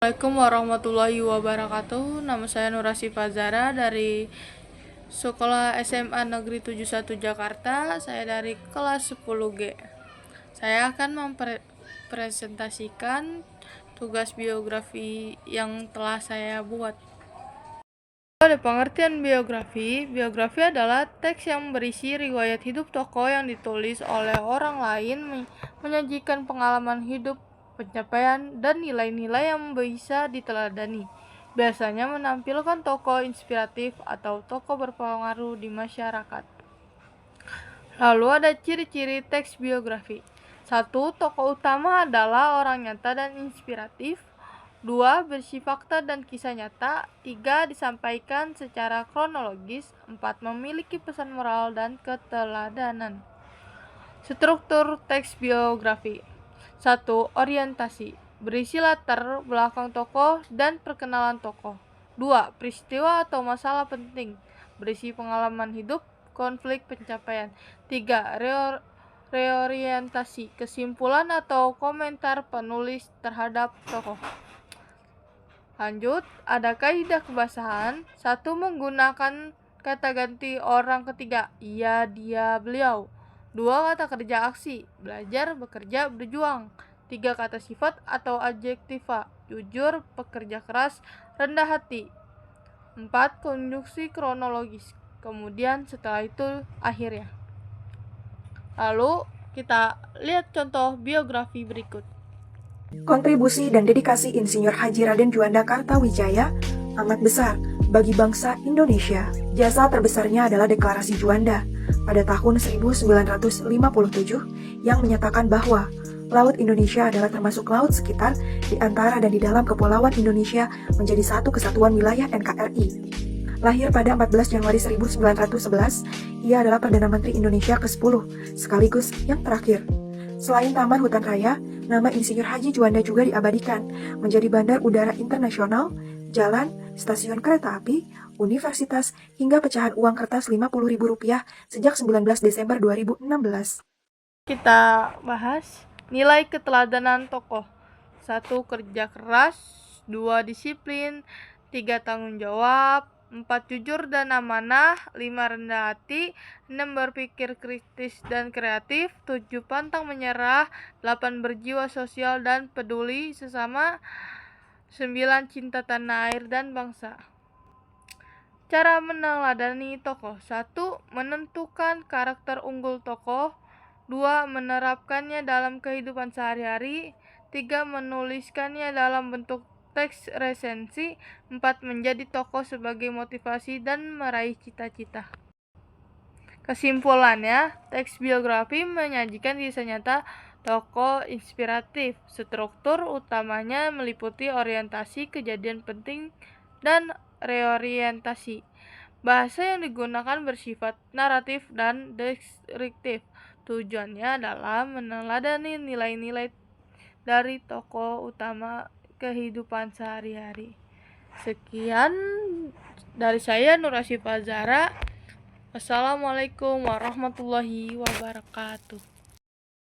Assalamualaikum warahmatullahi wabarakatuh. Nama saya Nurasifa Zara dari Sekolah SMA Negeri 71 Jakarta. Saya dari kelas 10G. Saya akan mempresentasikan tugas biografi yang telah saya buat. Pada pengertian biografi, biografi adalah teks yang berisi riwayat hidup tokoh yang ditulis oleh orang lain, menyajikan pengalaman hidup, pencapaian, dan nilai-nilai yang bisa diteladani. Biasanya menampilkan tokoh inspiratif atau tokoh berpengaruh di masyarakat. Lalu ada ciri-ciri teks biografi. 1. Tokoh utama adalah orang nyata dan inspiratif. 2. Berisi fakta dan kisah nyata. 3. Disampaikan secara kronologis. 4. Memiliki pesan moral dan keteladanan. Struktur teks biografi. 1. Orientasi. Berisi latar belakang tokoh dan perkenalan tokoh. 2. Peristiwa atau masalah penting. Berisi pengalaman hidup, konflik, pencapaian. 3. Reorientasi. Kesimpulan atau komentar penulis terhadap tokoh. Lanjut, ada kaidah kebasahan. 1. Menggunakan kata ganti orang ketiga, ia, dia, beliau. 2. Kata kerja aksi, belajar, bekerja, berjuang. 3. Kata sifat atau adjektiva, jujur, pekerja keras, rendah hati. 4. Konjungsi kronologis, kemudian setelah itu akhirnya. Lalu kita lihat contoh biografi berikut. Kontribusi dan dedikasi Insinyur Haji Raden Juanda Kartawijaya amat besar bagi bangsa Indonesia. Jasa terbesarnya adalah Deklarasi Juanda pada tahun 1957 yang menyatakan bahwa Laut Indonesia adalah termasuk laut sekitar, di antara dan di dalam Kepulauan Indonesia menjadi satu kesatuan wilayah NKRI. Lahir pada 14 Januari 1911, ia adalah Perdana Menteri Indonesia ke-10, sekaligus yang terakhir. Selain Taman Hutan Raya, nama Insinyur Haji Juanda juga diabadikan menjadi bandar udara internasional, jalan, stasiun kereta api, universitas, hingga pecahan uang kertas Rp50.000 sejak 19 Desember 2016. Kita bahas nilai keteladanan tokoh. 1. Kerja keras. 2. Disiplin. 3. Tanggung jawab. 4. Jujur dan amanah. 5. Rendah hati. 6. Berpikir kritis dan kreatif. 7. Pantang menyerah. 8. Berjiwa sosial dan peduli sesama. 9. Cinta tanah air dan bangsa. Cara meneladani tokoh. 1. Menentukan karakter unggul tokoh. 2. Menerapkannya dalam kehidupan sehari-hari. 3. Menuliskannya dalam bentuk teks resensi. 4. Menjadi tokoh sebagai motivasi dan meraih cita-cita. Kesimpulannya, teks biografi menyajikan kisah nyata tokoh inspiratif. Struktur utamanya meliputi orientasi, kejadian penting, dan reorientasi. Bahasa yang digunakan bersifat naratif dan deskriptif. Tujuannya adalah meneladani nilai-nilai dari tokoh utama kehidupan sehari-hari. Sekian dari saya, Nurasifa Zara. Wassalamualaikum warahmatullahi wabarakatuh.